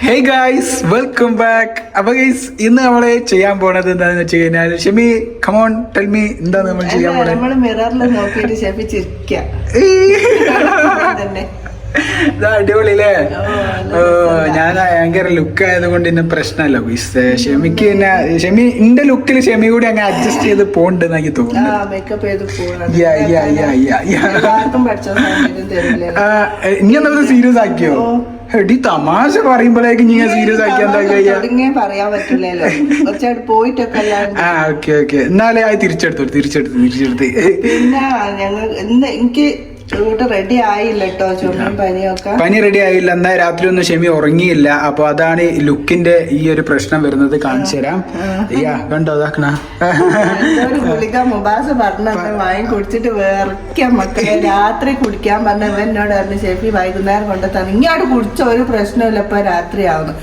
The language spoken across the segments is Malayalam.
Hey guys, welcome back. അപ്പൊ ഗൈസ്, ഇന്ന് നമ്മള് ചെയ്യാൻ പോണത് എന്താന്ന് വെച്ച് കഴിഞ്ഞാൽ, ഷെമി കമോൺ ടെൽ മീ, എന്താ നമ്മൾ ചെയ്യാൻ പോണത്? നമ്മള് മിററിൽ നോക്കിയിട്ട് ഷെഫി ചിരിക്കാം. അടിപൊളിയില്ലേ? ഞാൻ ഭയങ്കര ലുക്ക് ആയത് കൊണ്ട് ഇന്നെ പ്രശ്നമല്ല ഗൈസ്. ഷെമിക്ക് പിന്നെ ഷെമി എന്റെ ലുക്കിൽ ഷെമി കൂടി അങ്ങ് അഡ്ജസ്റ്റ് ചെയ്ത് പോണ്ടെന്ന് എനിക്ക് തോന്നുന്നു. മേക്കപ്പ് ചെയ്ത് ഇനി എന്താ സീരിയസ് ആക്കിയോ? എടി തമാശ പറയുമ്പോഴേക്ക് നീ സീരിയസ് ആക്കി എന്താ പറയാൻ പറ്റില്ലല്ലോ, കുറച്ചായിട്ട് പോയിട്ടൊക്കെ. ഓക്കെ എന്നാലേ അത് തിരിച്ചെടുത്ത് പിന്നെ ഞങ്ങൾ എനിക്ക് റെഡി ആയില്ല കേട്ടോ. ചുമയും പനി റെഡി ആയില്ല. എന്നാ രാത്രി ഒന്നും ഷെമി ഉറങ്ങിയില്ല. അപ്പൊ അതാണ് ലുക്കിന്റെ ഈ ഒരു പ്രശ്നം വരുന്നത്. കാണിച്ചു തരാം. കണ്ടോ അതാക്കണ ഗുളിക മുബാസ പറഞ്ഞ വാങ്ങി കുടിച്ചിട്ട് വേർക്കാം മക്കളെ. രാത്രി കുടിക്കാൻ പറഞ്ഞ എന്നോട് പറഞ്ഞു ഷെഫി വൈകുന്നേരം കൊണ്ടെത്താണ്. ഇങ്ങോട്ട് കുടിച്ച ഒരു പ്രശ്നമില്ല, ഇപ്പൊ രാത്രി ആവുന്നു.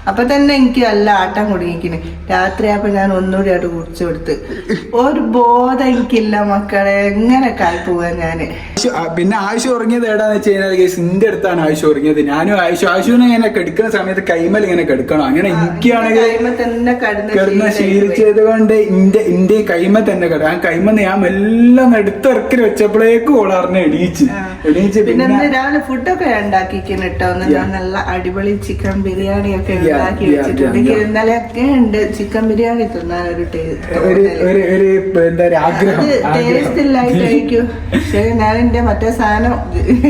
അപ്പൊ തന്നെ എനിക്ക് നല്ല ആട്ടം കുടുങ്ങിക്കുന്നു. രാത്രിയായപ്പോ ഞാൻ ഒന്നുകൂടി ആയിട്ട് കുടിച്ചു കൊടുത്ത്. ഒരു ബോധം എനിക്കില്ല മക്കളെ. എങ്ങനെ കായി പോവാ ഞാന്. പിന്നെ ആയുഷ് ഉറങ്ങിയത് ഏടാന്ന് വെച്ച് കഴിഞ്ഞാൽ എന്റെ അടുത്താണ് ആയുഷ് ഉറങ്ങിയത്. ഞാനും ആയുഷിനെ ഇങ്ങനെ കെടുക്കുന്ന സമയത്ത് കൈമൽ ഇങ്ങനെ കെടുക്കണം. അങ്ങനെ എനിക്കാണെങ്കിൽ തന്നെ കിടന്ന് ശീലിച്ചത് കൊണ്ട് എന്റെ കൈമ തന്നെ കിടക്കും. ആ കൈമെന്ന് ഞാൻ എല്ലാം എടുത്തിറക്കി വെച്ചപ്പോഴേക്കും ഓളറിഞ്ഞ് എണീച്ച് പിന്നെ രാവിലെ ഫുഡൊക്കെ ഉണ്ടാക്കിക്കുന്നു കേട്ടോ. നല്ല അടിപൊളി ചിക്കൻ ബിരിയാണി ഒക്കെ ഉണ്ടാക്കി വെച്ചിട്ടുണ്ട്. ഇന്നലെയൊക്കെ ഉണ്ട് ചിക്കൻ ബിരിയാണി തിന്നാൻ ഒരു ടേസ്റ്റ് ഇല്ലായിട്ടായിരിക്കും. പക്ഷെ ഞാൻ എന്റെ മറ്റേ സാധനം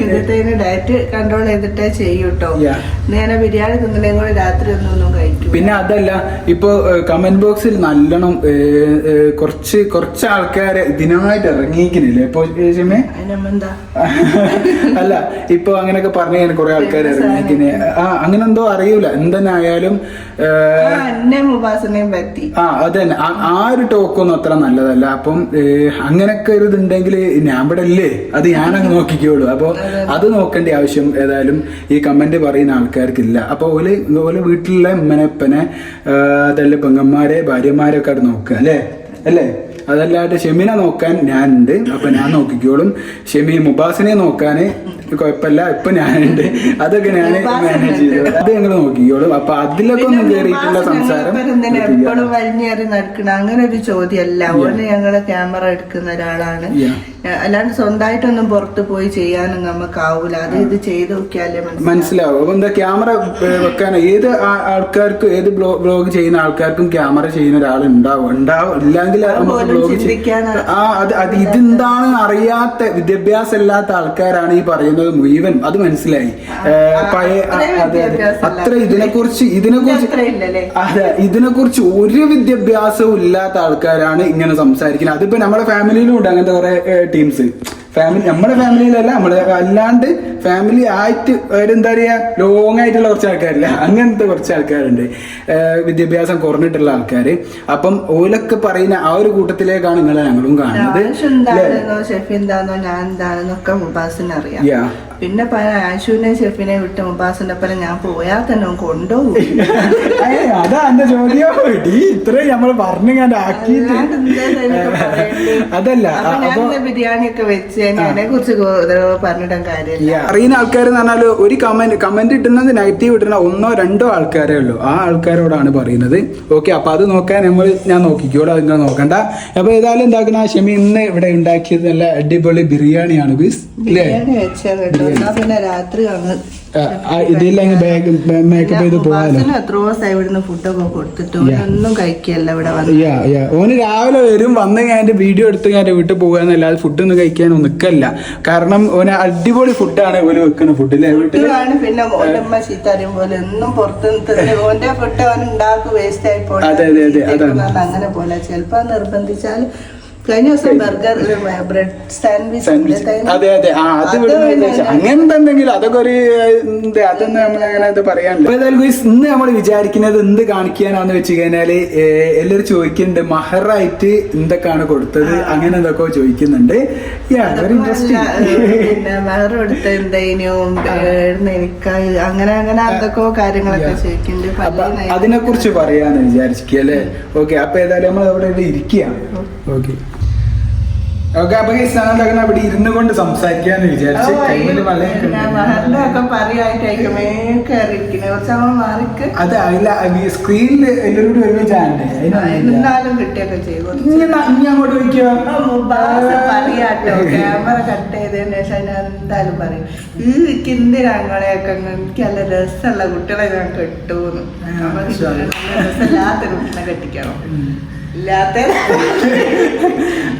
ഇന്നത്തേന് ഡയറ്റ് കൺട്രോൾ ചെയ്തിട്ടേ ചെയ്യൂട്ടോ. ഞാൻ ബിരിയാണി തിന്നണേം കൂടെ രാത്രി ഒന്നും കഴിക്കും. പിന്നെ അതല്ല, ഇപ്പൊ കമന്റ് ബോക്സിൽ നല്ലോണം കുറച്ച് ആൾക്കാര് ഇതിനായിട്ട് ഇറങ്ങിയിരിക്കുന്നില്ലേ ഇപ്പൊ ഷെമി? അതിനെന്താ അല്ല, ഇപ്പൊ അങ്ങനെയൊക്കെ പറഞ്ഞു കുറെ ആൾക്കാർ ഇറങ്ങിയിരിക്കുന്നേ. അങ്ങനെ എന്തോ അറിയൂല. എന്തെന്നായാലും അതന്നെ ആ ഒരു ടോക്കൊന്നും അത്ര നല്ലതല്ല. അപ്പം അങ്ങനൊക്കെ ഒരു ഇതുണ്ടെങ്കിൽ ഞാൻ ഇവിടെ ഇല്ലേ, അത് ഞാനങ്ങ് നോക്കിക്കോളൂ. അപ്പൊ അത് നോക്കേണ്ട ആവശ്യം ഏതായാലും ഈ കമന്റ് പറയുന്ന ആൾക്കാർക്കില്ല. അപ്പൊ ഓല് വീട്ടിലുള്ള ഉമ്മനെപ്പനെ അതല്ല പെങ്ങന്മാരെ ഭാര്യമാരെ ഒക്കെ അത് നോക്കുക അല്ലേ. അതല്ലാണ്ട് ഷെമിനെ നോക്കാൻ ഞാനുണ്ട്. അപ്പൊ ഞാൻ നോക്കിക്കോളും. ഷെമി മുബാസിനെ നോക്കാന് കുഴപ്പമില്ല, ഇപ്പൊ ഞാനുണ്ട്. അതൊക്കെ ഞാൻ മാനേജ് ചെയ്തു. അത് ഞങ്ങൾ നോക്കിക്കോളും. അപ്പൊ അതിലൊക്കെ ഒന്നും കയറിയിട്ടുള്ള സംസാരം എപ്പോഴും വലിഞ്ഞേറി നടക്കണം അങ്ങനെ ഒരു ചോദ്യമല്ല. ഓന് ഞങ്ങള് ക്യാമറ എടുക്കുന്ന ഒരാളാണ്. അല്ലാണ്ട് സ്വന്തമായിട്ടൊന്നും പുറത്ത് പോയി ചെയ്യാനും നമുക്കാവൂല. അത് ഇത് ചെയ്ത് നോക്കിയാലേ മനസ്സിലാവും. അപ്പൊ എന്താ ക്യാമറ വെക്കാൻ ഏത് ആൾക്കാർക്കും ഏത് ബ്ലോഗ് ചെയ്യുന്ന ആൾക്കാർക്കും ക്യാമറ ചെയ്യുന്ന ഒരാൾ ഉണ്ടാവും. ഇല്ലെങ്കിൽ അത് ഇതെന്താണ് അറിയാത്ത വിദ്യാഭ്യാസം ഇല്ലാത്ത ആൾക്കാരാണ് ഈ പറയുന്നത് മുഴുവൻ. അത് മനസ്സിലായി. അത്ര ഇതിനെക്കുറിച്ച് ഒരു വിദ്യാഭ്യാസവും ഇല്ലാത്ത ആൾക്കാരാണ് ഇങ്ങനെ സംസാരിക്കുന്നത്. അതിപ്പോ നമ്മുടെ ഫാമിലിയിലും ഉണ്ട് അങ്ങനത്തെ കുറെ ടീംസ്. നമ്മുടെ ഫാമിലിയിലല്ല, നമ്മള് അല്ലാണ്ട് ഫാമിലി ആയിട്ട് എന്താ പറയാ ലോങ് ആയിട്ടുള്ള കുറച്ച് ആൾക്കാരില്ല, അങ്ങനത്തെ കുറച്ച് ആൾക്കാരുണ്ട് വിദ്യാഭ്യാസം കുറഞ്ഞിട്ടുള്ള ആൾക്കാര്. അപ്പം ഓലൊക്കെ പറയുന്ന ആ ഒരു കൂട്ടത്തിലേക്കാണ് നിങ്ങളെ ഞങ്ങളും കാണുന്നത്. ഷെഫ് എന്താന്നോ ഞാൻ എന്താണെന്നൊക്കെ മുബാസിന് അറിയാം. പിന്നെ ആശുവിനെ ഷെഫിനെ വിട്ട് മുബാസിന്റെ ഒപ്പം ഞാൻ പോയാൽ തന്നെ കൊണ്ടുപോകും. അതാ എന്റെ ചോദ്യം. ഇത്രയും നമ്മള് പറഞ്ഞു ഞാൻ ആക്കിയിട്ട് അതല്ല. ബിരിയാണി ഒക്കെ വെച്ച് അതിനെ കുറിച്ച് പറഞ്ഞിട്ട് കാര്യമില്ല. അറിയുന്ന ആൾക്കാർ എന്ന് പറഞ്ഞാൽ ഒരു കമന്റ് ഇട്ടുന്നത് നെഗറ്റീവ് ഇട്ടുന്ന 1-2 ആൾക്കാരേ ഉള്ളൂ. ആ ആൾക്കാരോടാണ് പറയുന്നത്. ഓക്കെ, അപ്പൊ അത് നോക്കാൻ ഞാൻ നോക്കിക്കോളൂ, അത് നിങ്ങൾ നോക്കണ്ട. അപ്പൊ ഏതായാലും എന്താക്കുന്ന ഷെമി ഇന്ന് ഇവിടെ ഉണ്ടാക്കിയത് നല്ല അടിപൊളി ബിരിയാണിയാണ് ബിരിയാണി വെച്ചത്. പിന്നെ രാത്രി അങ്ങ് ഇതില്ലെങ്കിൽ മേക്കപ്പ് ചെയ്ത് പോകാലോ. എത്രയോ ഇവിടുന്ന് ഫുഡൊക്കെ കൊടുത്തിട്ട് ഒന്നും കഴിക്കല്ല ഇവിടെ വന്ന്. ഓന് രാവിലെ വരും, വന്ന് ഞാൻ വീഡിയോ എടുത്ത് ഞാൻ വീട്ടിൽ പോകാന്നല്ലാതെ ഫുഡൊന്നും കഴിക്കാനോ നിക്കല്ല. കാരണം ഓന് അടിപൊളി ഫുഡാണ് ഓന് വെക്കുന്ന ഫുഡിലെ വീട്ടിലാണ്. പിന്നെ ഓന്റെ അമ്മ ചീത്ത അറിയും പോലെ ഒന്നും പുറത്ത് ഓന്റെ ഫുഡ് അവൻ ഉണ്ടാക്കും വേസ്റ്റ് ആയി പോലെ. അങ്ങനെ പോലെ ചിലപ്പോ നിർബന്ധിച്ചാൽ കഴിഞ്ഞ ദിവസം ബർഗർ ബ്രെഡ് സാൻഡ്വിച്ച് അങ്ങനത്തെ എന്തെങ്കിലും അതൊക്കെ ഒരു അതൊന്നും നമ്മളങ്ങനെ പറയാനില്ല. ഇന്ന് നമ്മൾ വിചാരിക്കുന്നത് എന്ത് കാണിക്കാനാന്ന് വെച്ച് കഴിഞ്ഞാല് എല്ലാവരും ചോദിക്കുന്നുണ്ട് മഹറായിട്ട് എന്തൊക്കെയാണ് കൊടുത്തത്, അങ്ങനെ എന്തൊക്കെ ചോദിക്കുന്നുണ്ട്. Very interesting. പിന്നെ മഹർ കൊടുത്ത എന്തേനും അങ്ങനെ എന്തൊക്കെയോ കാര്യങ്ങളൊക്കെ ചോദിക്കുന്നുണ്ട്. അതിനെ കുറിച്ച് പറയാന്ന് വിചാരിക്കല്ലേ. ഓക്കെ, അപ്പൊ ഏതായാലും നമ്മൾ അവിടെ ഇരിക്കുകയാണ്. ഓക്കെ, ഓക്കെ, അപ്പൊ ഞങ്ങൾ അവിടെ ഇരുന്ന് കൊണ്ട് സംസാരിക്കാന്ന് വിചാരിച്ച് കൈമല് ഒക്കെ പറയായിട്ടായിരിക്കും മാറിക്ക് അത് അതില സ്ക്രീനിൽ എല്ലാവരും ഒരുമിച്ചാണ്ട് എന്നാലും കിട്ടിയൊക്കെ ചെയ്തു. ഇനി അങ്ങോട്ട് വയ്ക്കോ പറയാട്ടോ, ക്യാമറ കട്ട് ചെയ്തതിന് ശേഷം ഞാൻ എന്തായാലും പറയും ഈ കിന്തിരങ്ങളെയൊക്കെ എനിക്ക് നല്ല രസമുള്ള കുട്ടികളെ ഞാൻ കെട്ടൂന്ന്. രസമില്ലാത്തൊരു കുട്ടിനെ കെട്ടിക്കണം, ഇല്ലാത്ത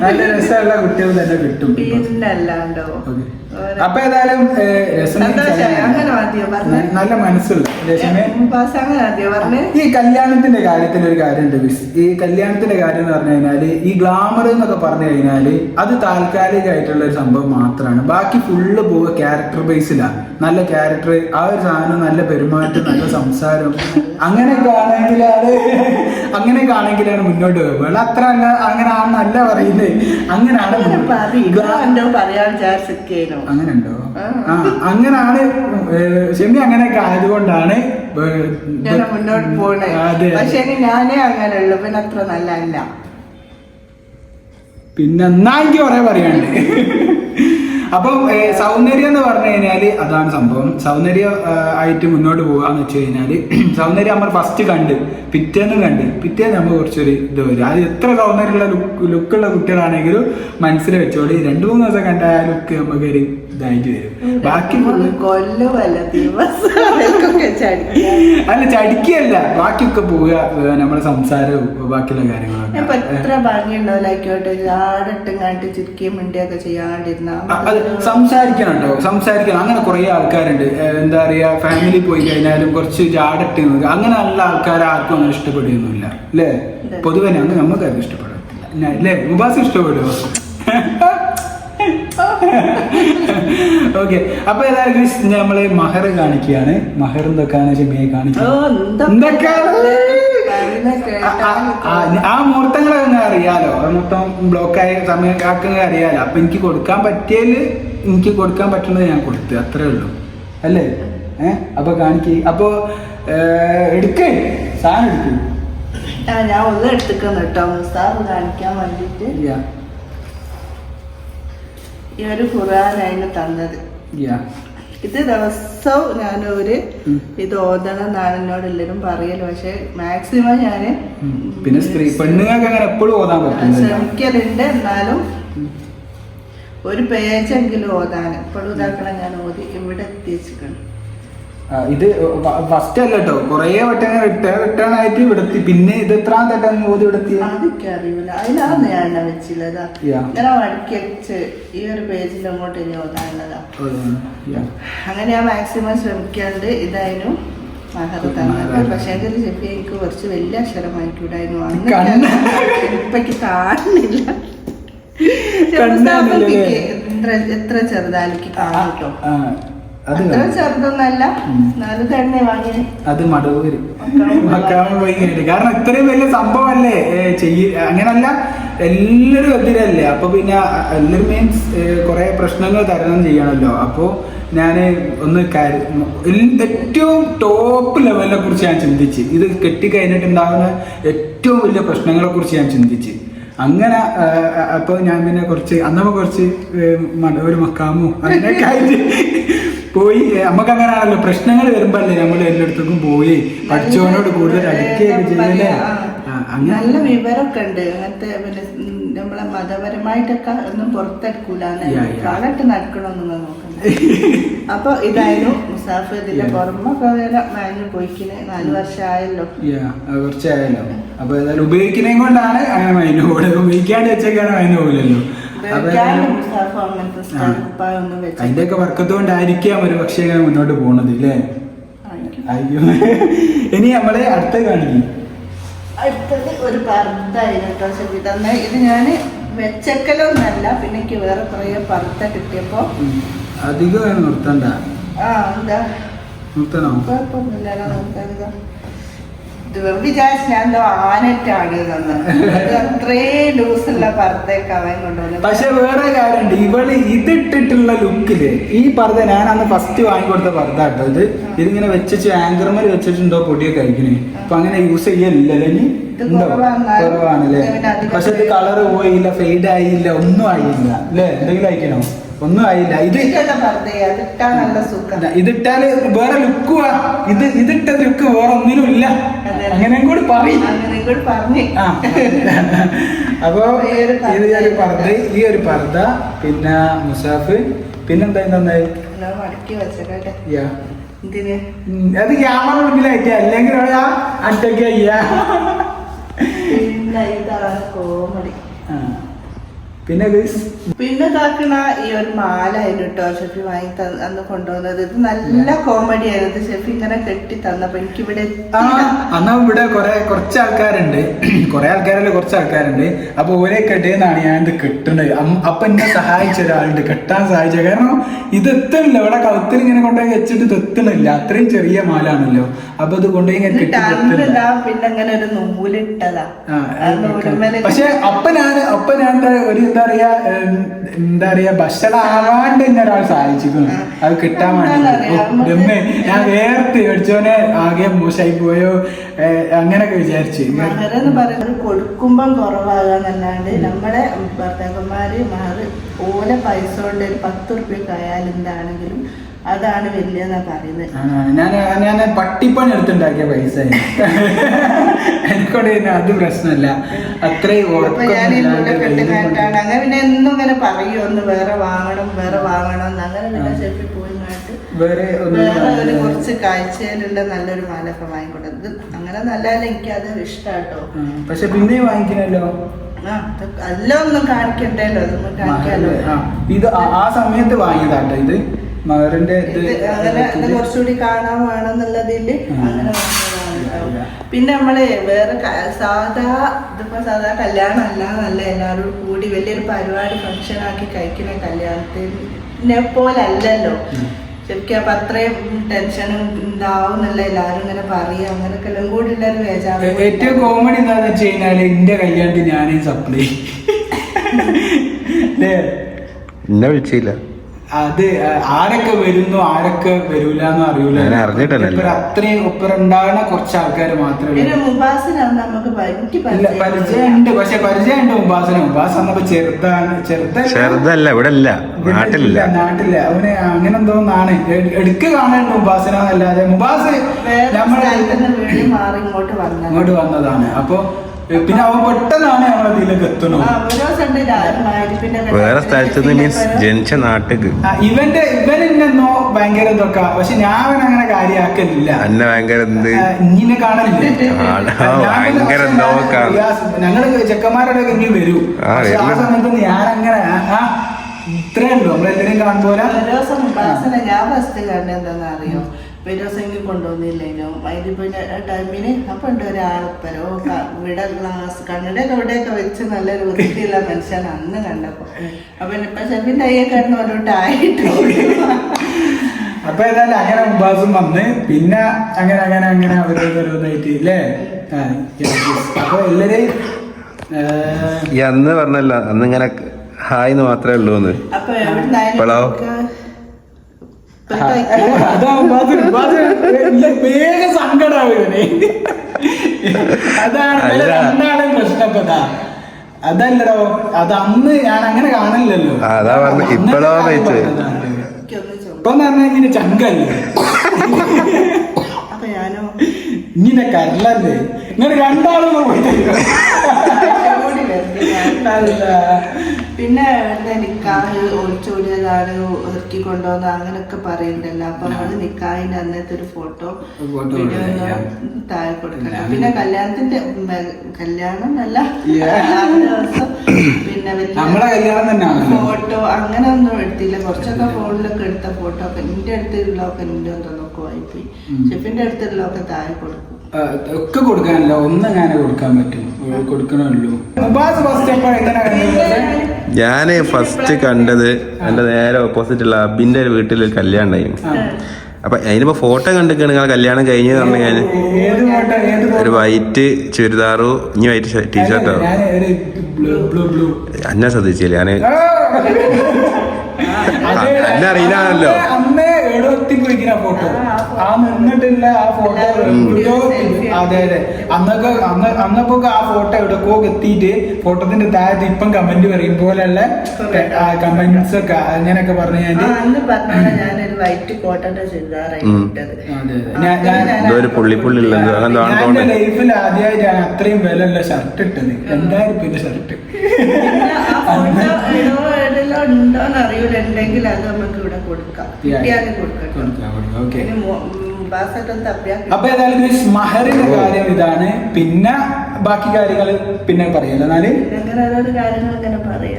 നല്ല രസമുള്ള കുട്ടികൾ തന്നെ കിട്ടും പിന്നല്ലാണ്ടോ. അപ്പൊ ഏതായാലും അങ്ങനെ മതിയോ പറഞ്ഞ നല്ല മനസ്സുള്ള അങ്ങനെ മതിയോ പറഞ്ഞ്. ഈ കല്യാണത്തിന്റെ കാര്യത്തിൽ ഒരു കാര്യമുണ്ട് മിസ്. ഈ കല്യാണത്തിന്റെ കാര്യം എന്ന് പറഞ്ഞു കഴിഞ്ഞാല് ഈ ഗ്ലാമർ എന്നൊക്കെ പറഞ്ഞു കഴിഞ്ഞാല് അത് താൽക്കാലികമായിട്ടുള്ള ഒരു സംഭവം മാത്രമാണ്. ബാക്കി ഫുള്ള് പോവുക ക്യാരക്ടർ ബേസിലാണ്. നല്ല ക്യാരക്ടർ, ആ ഒരു സാധനം, നല്ല പെരുമാറ്റം, നല്ല സംസാരം, അങ്ങനെയൊക്കെ ആണെങ്കിലാണ് മുന്നോട്ട് പോകുന്നത്. അത്ര അല്ല അങ്ങനെയാണെന്നല്ല പറയുന്നത്, അങ്ങനെയാണ് അങ്ങനെ ഉണ്ടോ? അങ്ങനാണ് ഷെമി, അങ്ങനെയൊക്കെ ആയതുകൊണ്ടാണ് മുന്നോട്ട് പോണേ. പക്ഷെ ഞാനേ അങ്ങനെയുള്ളു, പിന്നെ അത്ര നല്ല അല്ല. പിന്നെ എന്നാ എനിക്ക് കുറെ പറയാണ്ട്. അപ്പം സൗന്ദര്യം എന്ന് പറഞ്ഞു കഴിഞ്ഞാല് അതാണ് സംഭവം. സൗന്ദര്യം ആയിട്ട് മുന്നോട്ട് പോകാന്ന് വെച്ച് കഴിഞ്ഞാല് സൗന്ദര്യം നമ്മൾ ഫസ്റ്റ് കണ്ട് പിറ്റേന്ന് നമ്മൾ കുറച്ചൊരു ഇത് വരും. അത് എത്ര സൗന്ദര്യമുള്ള ലുക്കുള്ള കുട്ടികളാണെങ്കിലും മനസ്സിൽ വെച്ചോളി, 2-3 ദിവസം കണ്ട ആ ലുക്ക് നമുക്ക് ഒരു ഇതായിട്ട് വരും. ബാക്കി അല്ല ചടിക്കല്ല, ബാക്കിയൊക്കെ പോവുക നമ്മളെ സംസാരവും ബാക്കിയുള്ള കാര്യങ്ങളൊക്കെ. എത്ര ഭംഗിയുണ്ടാവില്ലായിക്കോട്ടെ, ആടട്ടുങ്ങാട്ട് ചുരുക്കിയും മിണ്ടിയൊക്കെ ചെയ്യാണ്ടിരുന്ന സംസാരിക്കണം കേട്ടോ, സംസാരിക്കണം. അങ്ങനെ കുറെ ആൾക്കാരുണ്ട്, എന്താ പറയാ, ഫാമിലി പോയി കഴിഞ്ഞാലും കുറച്ച് ജാടട്ട് അങ്ങനെ നല്ല ആൾക്കാരെ ആർക്കും അങ്ങനെ ഇഷ്ടപ്പെടുകയൊന്നുമില്ല അല്ലേ? പൊതുവെ അങ്ങനെ നമുക്ക് ആർക്കും ഇഷ്ടപ്പെടത്തില്ല അല്ലേ? മുബാസ് ഇഷ്ടപ്പെടുമോ? ഓക്കെ, അപ്പൊ ഏതായാലും നമ്മള് മഹർ കാണിക്കുകയാണ്. മഹർ എന്തൊക്കെയാണ് ഷെമിയെ കാണിക്കുന്നത്? ആ മുഹൂർത്തങ്ങളൊക്കെ അറിയാലോ, മൊത്തം ബ്ലോക്കായ സമയമൊക്കെ അറിയാലോ. അപ്പൊ എനിക്ക് കൊടുക്കാൻ പറ്റുന്നത് ഞാൻ കൊടുത്തു, അത്രേ ഉള്ളൂ അല്ലേ? അപ്പൊ കാണിക്ക്. അപ്പൊ എടുക്കേ സാധനം എടുക്കും. ഞാൻ ഒന്നും എടുത്തിക്കുന്നു കേട്ടോ, മുസ്താഫ് കാണിക്കാൻ വേണ്ടിട്ട്. ഈ ഒരു ഖുർആനാണ് തന്നത്. ഇത് ദിവസവും ഞാനൊരു ഇത് ഓതണം എന്നാണ് എന്നോട് എല്ലാവരും പറയല്. പക്ഷെ മാക്സിമം ഞാന് പിന്നെ പെണ്ണുങ്ങൾക്ക് അങ്ങനെ എപ്പോഴും ഓതാൻ പറ്റും ശ്രമിക്കലുണ്ട്. എന്നാലും ഒരു പേജെങ്കിലും ഓതാൻ എപ്പോഴും ഇതാക്കണം. ഞാൻ ഓതി ഇവിടെ എത്തിച്ചിട്ടുണ്ട്. ഇത് ഫസ്റ്റ് അല്ല കേട്ടോ, കൊറേ വട്ടം റിട്ടേൺ ആയിട്ട് ഇവിടെത്തി. പിന്നെ ഇത് എത്രാം തട്ടം ഓതി ഇവിടെത്തി അതൊക്കെ അറിയില്ല. അതിലാണ് ഞാൻ വെച്ചില്ലതാ, ഇങ്ങനെ മടക്കി വെച്ച് ഈ ഒരു പേജിൽ അങ്ങോട്ട് ഇനി ഓതാനുള്ളതാ. അങ്ങനെ ഞാൻ മാക്സിമം ശ്രമിക്കാണ്ട് ഇതായിരുന്നു മഹർ തന്നത്. പക്ഷെ എങ്കിൽ ചെപ്പി എനിക്ക് കുറച്ച് വലിയ അക്ഷരമായിക്കൂടായിരുന്നു. ഇപ്പൊക്ക് കാണുന്നില്ല, എത്ര ചെറുതാലിക്ക് കാണും കേട്ടോ. അത്ര ചെറുതൊന്നല്ല, എന്നാലും തന്നെ വാങ്ങി. അത് മടവൂര് മക്കാമ് പോയി കഴിഞ്ഞിട്ട്, കാരണം ഇത്രയും വലിയ സംഭവമല്ലേ അങ്ങനല്ല, എല്ലാവരും എതിരല്ലേ. അപ്പൊ പിന്നെ എല്ലാവരും മീൻസ് കുറെ പ്രശ്നങ്ങൾ തരണം ചെയ്യണല്ലോ. അപ്പോ ഞാൻ ഒന്ന് ഏറ്റവും ടോപ്പ് ലെവലിനെ കുറിച്ച് ഞാൻ ചിന്തിച്ച്, ഇത് കെട്ടിക്കഴിഞ്ഞിട്ടുണ്ടാകുന്ന ഏറ്റവും വലിയ പ്രശ്നങ്ങളെ കുറിച്ച് ഞാൻ ചിന്തിച്ച്. അങ്ങനെ അപ്പൊ ഞാൻ പിന്നെ കുറച്ച് ഒരു മക്കാമോ അങ്ങനെയൊക്കെ ആയിട്ട് പോയി. നമുക്ക് അങ്ങനെയാണല്ലോ, പ്രശ്നങ്ങൾ വരുമ്പോഴല്ലേ നമ്മൾ എല്ലായിടത്തേക്കും പോയി പഠിച്ചവനോട് കൂടുതൽ അടുക്കുകയൊക്കെ ചെയ്യല്ലേ. നല്ല വിവരമൊക്കെ ഉണ്ട്. അങ്ങനത്തെ പിന്നെ നമ്മളെ മതപരമായിട്ടൊക്കെ ഒന്നും പുറത്തെടുക്കൂല, കാലത്ത് നടക്കണമെന്ന് നോക്കണ്ട. അപ്പൊ ഇതായിരുന്നു മുസാഫ്. ഇതിന്റെ പുറമൊക്കെ മാങ്ങി പോയിക്കിന് 4 വർഷമായല്ലോ, കുറച്ചായല്ലോ. അപ്പൊ ഏതായാലും ഉപയോഗിക്കുന്നതും കൊണ്ടാണ് അങ്ങനെ മൈന് പോകുന്നത്. ഉപയോഗിക്കാണ്ട് വെച്ചേക്കാണ് മൈന് പോകില്ലല്ലോ. അതിന്റെ ഒക്കെ വർക്കത്തുകൊണ്ടായിരിക്കാം ഒരു പക്ഷേ മുന്നോട്ട് പോണത് അല്ലേ? അയ്യോ, ഇനി നമ്മള് അടുത്ത കാണിക്കും. അടുത്തത് ഒരു പർദ്ദായിരുന്നു തന്നെ. ഇത് ഞാൻ വെച്ചക്കലൊന്നല്ല, പിന്നെ എനിക്ക് വേറെ കുറെ പർദ്ദ കിട്ടിയപ്പോ അധികം നിർത്തണ്ട. എന്താ നിർത്തണോ? കുഴപ്പമൊന്നുമില്ലല്ലോ, നിർത്താൻ വിചാരിച്ചു ഞാൻ എന്തോ ആനറ്റാണ് അത്രയും ലൂസുള്ള പർദ്ദയൊക്കെ അവൻ കൊണ്ടുവന്നു. പക്ഷെ വേറെ കാര്യമുണ്ട്, ഇവള് ഇതിട്ടിട്ടുള്ള ലുക്കില് ഈ പർദ്ദ ഞാൻ അന്ന് ഫസ്റ്റ് വാങ്ങിക്കൊടുത്ത പർദ്ദ കേട്ടോ ഇത്. ഇതിങ്ങനെ വെച്ചിട്ട് ആങ്കർമേൽ വെച്ചിട്ടുണ്ടോ പൊടിയൊക്കെ കഴിക്കണേ. അപ്പൊ അങ്ങനെ യൂസ് ചെയ്യലില്ലല്ലോ ഇനി, ഉണ്ടോ? കുറവാണല്ലേ. പക്ഷെ ഇത് കളറ് പോയില്ല, ഫെയ്ഡ് ആയില്ല, ഒന്നും ആയില്ല അല്ലേ? എന്തെങ്കിലും അയക്കണോ? ഒന്നും ആയില്ല. ഇതിട്ടാല് വേറെ ലുക്കുവാ, ഇതിട്ട ലുക്ക് വേറെ ഒന്നിനും ഇല്ല. അങ്ങനെയും കൂടി പറയും. അപ്പൊ ഇത് ഒരു പർദ്ദ, ഈ ഒരു പർദ്ദ, പിന്നെ മുസാഫ്, പിന്നെന്താ നന്നായി അത് ക്യാമറ മുന്നിലായിട്ട, അല്ലെങ്കിൽ അറ്റൊക്കെ അയ്യാ. പിന്നെ താക്കണ ഈ ഒരു മാല ആയിരുന്നു കേട്ടോ ഷെഫി വാങ്ങി അന്ന് കൊണ്ടുവന്നത്. ഇത് നല്ല കോമഡി ആയിരുന്നു. ഷെഫി ഇങ്ങനെ കെട്ടി തന്നപ്പോ എനിക്ക് ഇവിടെ അന്ന് ഇവിടെ കുറച്ച് ആൾക്കാരുണ്ട്, കുറെ ആൾക്കാരല്ല കുറച്ച് ആൾക്കാരുണ്ട്. അപ്പൊ ഒരേ കെട്ടിയെന്നാണ് ഞാൻ ഇത് കെട്ടുന്നത്. അപ്പൊ എന്നെ സഹായിച്ച ഒരാളുണ്ട്, കെട്ടാൻ സഹായിച്ച. കാരണം ഇത് എത്തണില്ല, ഇവിടെ കഴുത്തിൽ ഇങ്ങനെ കൊണ്ടുപോയി വെച്ചിട്ട് ഇത് എത്തണില്ല, അത്രയും ചെറിയ മാലാണല്ലോ. അപ്പൊ ഇത് കൊണ്ടുപോയി പിന്നെ അങ്ങനെ ഒരു നൂലിട്ടതാ. പക്ഷെ അപ്പൊ ഞാൻ ഒരു എന്താ പറയാ ഭക്ഷണമാവാണ്ട് തന്നെ ഒരാൾ സഹായിച്ചിരിക്കുന്നു അത് കിട്ടാൻ വേണ്ടി. ഞാൻ വേർത്ത് മേടിച്ചോനെ ആകെ മോശമായി പോയോ അങ്ങനൊക്കെ വിചാരിച്ചു. മഹറെന്ന് പറയുന്നത് കൊടുക്കുമ്പം കുറവാകാന്നല്ലാണ്ട് നമ്മളെ ഭർത്താക്കന്മാര് മഹറ് ഓലെ പൈസ കൊണ്ട് ഒരു 10 ഉറുപ്പ്യൊക്കെ ആയാലും എന്താണെങ്കിലും അതാണ് വലിയെന്നാ പറയുന്നത്. ഞാൻ പട്ടിപ്പണി എടുത്തുണ്ടാക്കിയ പൈസ എനിക്കോടെ അത് പ്രശ്നമല്ല. അത്രയും അങ്ങനെ പിന്നെ എന്നും ഇങ്ങനെ പറയൂ ഒന്ന് വേറെ വാങ്ങണം അങ്ങനെ പിന്നെ ഷെഫി പോയി വേറെ കുറച്ച് കാഴ്ചയിലുള്ള നല്ലൊരു മാലൊക്കെ വാങ്ങിക്കൊണ്ടത്. അങ്ങനെ നല്ലതല്ല, എനിക്ക് അത് ഇഷ്ടാട്ടോ. പക്ഷെ പിന്നെ വാങ്ങിക്കണല്ലോ, എല്ലാം ഒന്നും കാണിക്കണ്ടല്ലോ, അതൊന്നും കാണിക്കാലോ. ഇത് ആ സമയത്ത് വാങ്ങിയതാട്ടോ ഇത് മകറിന്റെ. അങ്ങനെ കുറച്ചുകൂടി കാണാൻ വേണമെന്നുള്ളതില് അങ്ങനെ വാങ്ങിയതാണ്. പിന്നെ നമ്മള് വേറെ ഇതിപ്പോ സാധാ കല്യാണം അല്ലാന്നല്ല, എല്ലാവരും കൂടി വലിയൊരു പരിപാടി ഫംഗ്ഷൻ ആക്കി കഴിക്കുന്ന കല്യാണത്തിനെ പോലല്ലല്ലോ ശരിക്കും. അപ്പൊ അത്രയും ടെൻഷനും ഉണ്ടാവുന്നല്ല, എല്ലാരും ഇങ്ങനെ പറയാ, അങ്ങനൊക്കെ എല്ലാം കൂടി ഉള്ളൊരു വേജാറ്. ഏറ്റവും കോമഡി എന്താന്ന് വെച്ച് കഴിഞ്ഞാല് എന്റെ കല്യാണത്തിന് ഞാനേ സപ്ലൈ എന്നെ വിളിച്ചില്ല. അത് ആരൊക്കെ വരുന്നു ആരൊക്കെ വരൂലെന്ന് അറിയൂല. അത്രയും ഒപ്പരുണ്ടാകുന്ന കുറച്ച് ആൾക്കാർ മാത്രമേ. പരിചയമുണ്ട്, പക്ഷെ പരിചയമുണ്ട് മുബാസിന്. മുബാസ് വന്നപ്പോ ചെറുതല്ല, ഇവിടെ നാട്ടിലില്ല. അവന് അങ്ങനെ എന്തോന്നാണ് എടുക്ക് കാണുന്നുണ്ട് മുബാസിനല്ലാതെ. മുബാസ് ഇങ്ങോട്ട് വന്നതാണ്. അപ്പൊ പിന്നെ അവൻ പെട്ടെന്നാണ് ഞങ്ങൾ ഇതിലേക്ക് എത്തുന്നത്. വേറെ സ്ഥലത്ത് മീൻസ് ജനിച്ച നാട്ടിക്ക്. ഇവനെന്നോ ഭയങ്കര ഇതൊക്കെ, പക്ഷെ ഞാൻ അങ്ങനെ കാര്യമാക്കലില്ല. എന്നെ ഭയങ്കര ഇങ്ങനെ കാണലില്ല. ഞങ്ങള് ചെക്കന്മാരുടെ ഇനി വരൂ. ആ സമയത്ത് ഞാൻ അങ്ങനെ ഇത്രേ ഉള്ളൂ. നമ്മളെല്ലാരും കാണുമ്പോലെ ഞാൻ ഫസ്റ്റ് കണ്ടത് എന്താന്ന് അറിയോ, പേരോസെങ്കിൽ കൊണ്ടുവന്നില്ലേനോ മൈദിപ്പിന്റെ ടൈമിന്. അപ്പൊ ഉണ്ട് ഒരാളപ്പരോ ഇവിടെ ഗ്ലാസ് കണ്ണടയൊക്കെ ഇവിടെയൊക്കെ വെച്ച് നല്ലൊരു വൃത്തിയുള്ള മനുഷ്യൻ അന്ന് കണ്ടപ്പോ. അപ്പൊ ഇപ്പൊ ഷെഫിന്റെ അയ്യൊക്കെ ഓരോട്ടായിട്ട്. അപ്പൊ ഏതായാലും അങ്ങനെ മുബാസും വന്ന് പിന്നെ അങ്ങനെ അവരോന്നായിട്ട് ഇല്ലേ. അപ്പൊ എല്ലാരെയും അന്ന് പറഞ്ഞല്ലോ അന്നിങ്ങനെ ഹായ്ന്ന് മാത്രമേ ഉള്ളൂ. അപ്പൊ എവിടുന്നായാലും വേഗം സങ്കടാവുകയാണ്. അതാണ് രണ്ടാളും പ്രശ്നപ്പെട്ട. അതല്ലടോ, അത് അന്ന് ഞാൻ അങ്ങനെ കാണില്ലല്ലോ. ഇപ്പൊ പറഞ്ഞാൽ ഇങ്ങനെ ചങ്കല്ലേ, ഇങ്ങനെ കരളല്ലേ. ഇങ്ങനെ രണ്ടാളും പിന്നെ നിക്കാഹ് ഒളിച്ചോടിയതാണ് ഒതുക്കി കൊണ്ടുവന്ന അങ്ങനൊക്കെ പറയുന്നുണ്ടല്ലോ. അപ്പൊ നമ്മള് നിക്കാഹിന്റെ അന്നത്തെ ഒരു ഫോട്ടോ താഴെ കൊടുക്കണം. പിന്നെ കല്യാണം അല്ല ദിവസം പിന്നെ ഫോട്ടോ അങ്ങനെ ഒന്നും എടുത്തില്ല. കുറച്ചൊക്കെ ഫോണിലൊക്കെ എടുത്ത ഫോട്ടോ ഒക്കെ എന്റെ അടുത്തുള്ളതൊക്കെ എന്റെ എന്തൊക്കെ വായിപ്പോയി. ഷെഫിന്റെ അടുത്തുള്ളതൊക്കെ താഴെ കൊടുക്കും. ഒക്കെ കൊടുക്കാനല്ല, ഒന്നങ്ങനെ കൊടുക്കാൻ പറ്റും, കൊടുക്കണമല്ലോ. ഞാന് ഫസ്റ്റ് കണ്ടത് എന്റെ നേരെ ഓപ്പോസിറ്റുള്ള അബിന്റെ വീട്ടിൽ കല്യാണം ഉണ്ടായിരുന്നു. അപ്പൊ അതിനിപ്പോ ഫോട്ടോ കണ്ടിക്കാണ് നിങ്ങൾ കല്യാണം കഴിഞ്ഞ് പറഞ്ഞു കഴിഞ്ഞാൽ ഏത് ഫോട്ടോ ഏത് ഒരു വൈറ്റ് ചുരിദാറു ഇനി വൈറ്റ് ടീഷർട്ടോ ഞാൻ ഒരു ബ്ലൂ എന്നെ ശ്രദ്ധിച്ചില്ല ഞാന് എന്നെ അറിയില്ലാണല്ലോ. അന്നേ എവിടെ എത്തിപ്പോയിക്കുന്ന ഫോട്ടോ ആ നിന്നിട്ടില്ല ആ ഫോട്ടോ അതെ അതെ അന്നപ്പോ ആ ഫോട്ടോ എവിടെക്കോ എത്തിയിട്ട് ഫോട്ടോത്തിന്റെ താഴത്ത് ഇപ്പം കമന്റ് പറയും പോലെയുള്ള കമന്റ്സ് ഒക്കെ അങ്ങനെയൊക്കെ പറഞ്ഞു ഞാനൊരു വൈറ്റ് കോട്ടന്റെ ചുരിദാറായി ഇട്ടത്. ഒരു പുള്ളിപ്പുള്ളിള്ളത് ഞാൻ ലൈഫിൽ ആദ്യമായിട്ടാണ് അത്രയും വിലയുള്ള ഷർട്ട് ഇട്ടത്. 2000 ഷർട്ട് ഉണ്ടോന്ന് അറിയൂല, ഉണ്ടെങ്കിൽ അത് നമുക്ക് ഇവിടെ കൊടുക്കാം, കിട്ടിയാലും കൊടുക്കാം. അപ്പൊ ഏതായാലും മഹറിന്റെ കാര്യം ഇതാണ്. പിന്നെ ബാക്കി കാര്യങ്ങൾ പിന്നെ പറയല്ലോ എന്നാല്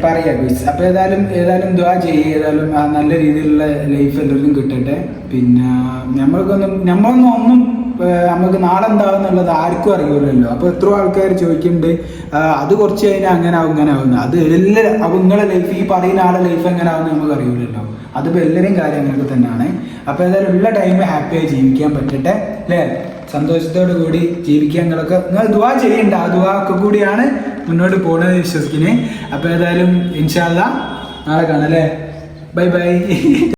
പറയാ ഗുസ്. അപ്പൊ ഏതായാലും ദ്വാ ചെയ്യ്. ഏതായാലും ആ നല്ല രീതിയിലുള്ള ലൈഫ് എല്ലാവർക്കും കിട്ടട്ടെ. പിന്നെ നമ്മളൊന്നും നമുക്ക് നാളെ എന്താവുന്നുള്ളത് ആർക്കും അറിയില്ലല്ലോ. അപ്പൊ എത്രയോ ആൾക്കാർ ചോദിക്കുന്നുണ്ട് അത് കുറച്ച് കഴിഞ്ഞാൽ അങ്ങനെ ആവും ഇങ്ങനെ ആവുന്നു. അത് എല്ലാവരും അപ്പൊ നിങ്ങളെ ലൈഫ് ഈ പറയുന്ന ആളെ ലൈഫ് എങ്ങനെ ആവുന്ന നമുക്ക് അറിയില്ലല്ലോ. അതിപ്പോ എല്ലാവരെയും കാര്യം അങ്ങനെയൊക്കെ തന്നെയാണ്. അപ്പൊ ഏതായാലും ഉള്ള ടൈം ഹാപ്പിയായി ജീവിക്കാൻ പറ്റട്ടെ അല്ലേ, സന്തോഷത്തോടു കൂടി ജീവിക്കാൻ നിങ്ങൾ ദുആ ചെയ്യണ്ട. ആ ദുആ ഒക്കെ കൂടിയാണ് മുന്നോട്ട് പോകുന്നത് വിശ്വസിക്കുന്നത്. അപ്പൊ ഏതായാലും ഇൻഷാ അല്ലാഹ് നാളെ കാണാം അല്ലേ. Bye bye.